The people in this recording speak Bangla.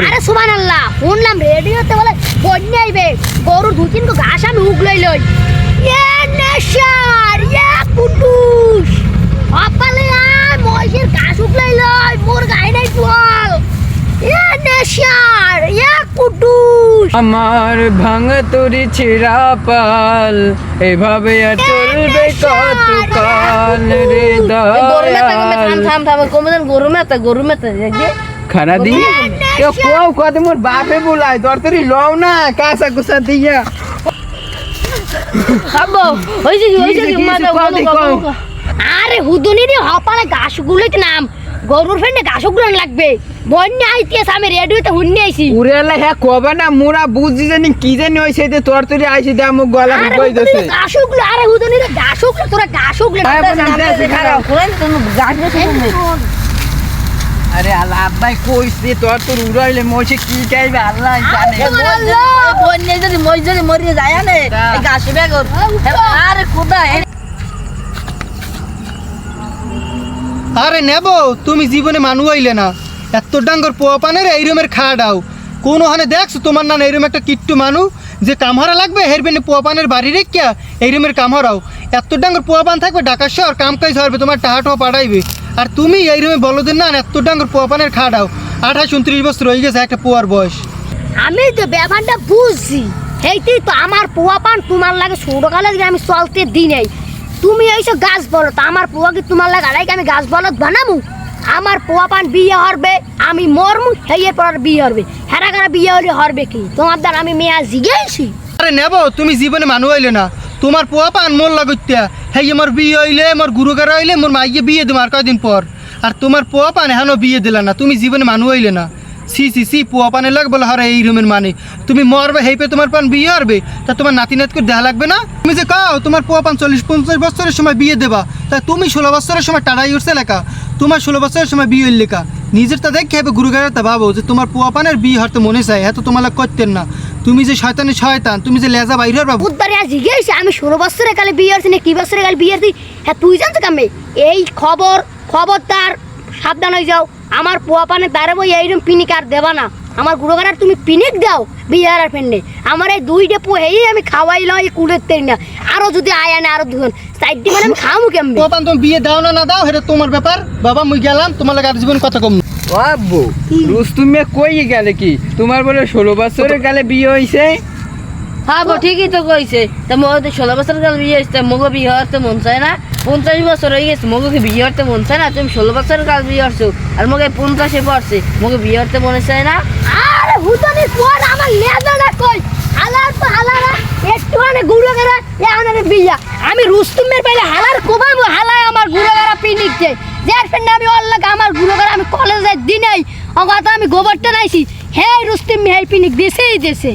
আরে সুবহানাল্লাহ, শুনলাম রেডিওতে বলে বন্যা আইবে, গরুর দু তিন ঘাস আমি উগলাই লই। এ নেশার এ কুটুস অপালে আয় মহিষের ঘাস উগলাই লই, মোর গায়ে নাই জল। এ নেশার এ কুটুস আমার ভাঙা তরি ছিড়া পাল, এভাবে আর চলবে কতকাল রে গরু মেতা খানা দি কেউ কোয়াও কত মোর বাপে বলাই দরতরি লও না কাঁচা কুচা দিয়া খাবো হইছে কি মাথা আরে হুদুনি রে হপালে ঘাসগুলো নাম গরুর ফেন্ডে ঘাসগুলো লাগবে। বন্যা আইতেছে, আমি রেডিওতে হুন্নি আইছি। উরে আল্লাহ হ্যাঁ কবে না মোরা বুঝি জানি কি জানি হইছে যে তরতরি আইছি দে আমুক গলা কই দেছে ঘাসগুলো। আরে হুদুনি রে ঘাসগুলো, তোরা ঘাসগুলো আরে আল্লাহ আব্বাই কইছে তরতরি উড়াইলে মইছে কি চাইবে আল্লাহ জানে। বন্যা যদি মরিয়ে যায় না এই ঘাসে বেগর আরে খোদা। আরে নেব তুমি জীবনে মানু হইলে না, এত ডাঙ্গর পোয়া পানের এইরমের খাওয়া দাও কোন ওখানে দেখছো তোমার না এইরম একটা কিট্টু মানু যে কামহারা লাগবে হেরবেনে পোয়া পানের বাড়ি রেখিয়া এইরমের কামহারাও এত ডাঙ্গর পোয়া পান থাকবে ঢাকা শহর কাম কাজ হবে তোমার টাহাটোয়া পাঠাইবে। আর তুমি এইরমে বলদের না এত ডাঙ্গর পোয়া পানের খাওয়া দাও। 28-29 বছর হয়ে গেছে একটা পোয়ার বয়স। আমি তো ব্যাপারটা বুঝছি, এইটাই তো আমার পোয়া পান তোমার লাগে ছোটকালে আমি চলতে দিই নাই। তুমি এইসব গাছ বলো তো আমার পোয়া কি তোমার লাগে আড়াই আমি গাছ বলত বানামু? আমার পোয়া পান বিয়ে হরবে, আমি মরমু, হেয়ের পর বিয়ে হরবে। হেরা কারা বিয়ে হলে হরবে কি তোমার দ্বারা আমি মেয়া জিগেছি। আরে নেব তুমি জীবনে মানু হইলে না, তোমার পোয়া পান মোর লাগত্যা হেই আমার বিয়ে হইলে মোর গুরুগার হইলে মোর মাইয়ে বিয়ে দেবো আর কয়দিন পর। আর তোমার পোয়া পান এখনো বিয়ে দিলা না, তুমি জীবনে মানু হইলে না। সি পোয়া পানের লাগ বলে হরে এই রুমের মানে তুমি মরবে হেই পে তোমার পান বিয়ে হরবে, তা তোমার নাতি নাতকে দেখা লাগবে না? তুমি যে কাও তোমার পোয়া পান 40-50 বছরের সময় বিয়ে দেবা, তা তুমি 16 বছরের সময় টাড়াই উঠছে লেখা, তোমার 16 বছরের সময় বিয়ে হইল লেখা। নিজের তা দেখে হেবে গুরুগারে তা ভাবো যে তোমার পোয়া পানের বিয়ে হরতে মনে চায়, হ্যাঁ তো তোমার লাগ করতেন না। তুমি যে শয়তানের শয়তান, তুমি যে লেজা বাইর হরবা। বুধবারে আজ জিগেছি আমি 16 বছরের কালে বিয়ে হরছি না কি বছরের কালে বিয়ে হরছি। হ্যাঁ তুই জানতো কামে এই খবরদার সাবধান হয়ে যাও। আমার পোয়া পানে দাঁড়াবো এইরকম পিনিক আর দেবা না। আমার গুরুগার তুমি পিনিক দাও বিয়ার আর ফেন্ডে আমার এই দুইটা পোহেই আমি খাওয়াই লই কুড়ের তেই না। আরো যদি আয়া না আরো দুজন সাইড দিয়ে মানে আমি খামু কেমন? পোয়া পান তুমি বিয়ে দাও না দাও এটা তোমার ব্যাপার। বাবা মুই গেলাম, তোমার লাগে আর জীবন কথা কম না। আব্বু রুস্তুমে কই গেলে কি তোমার বলে 16 বছরের কালে বিয়ে হইছে? হ্যাঁ ঠিকই তো কইছে। তা মোর 16 বছর কাল বিয়ে হইছে, মোগো বিয়ে হতে মন চায় না? 50 বছর হয়ে গেছে, মোগোকে বিয়ে হতে মন চায় না? তুমি 16 বছর কাল বিয়ে হচ্ছো আর মোগে 50-এ পড়ছে, মোগে বিয়ে হতে মনে চায় না? আরে হুতনি পর আমার লেজাটা কই হালার তো হালারা একটু মানে গুরুগারা এ আনারে বিয়া আমি রুস্তুমের পাইলে হালার কোবাবো হালায় আমার গুরুগারা পিনিক দে যার ফেন্ডে আমি অল্লাহ আমার গুরুগারা আমি কলেজে দিনাই অগাতা আমি গোবরটা নাইছি হে রুস্তুম হে পিনিক দেছেই দেছে।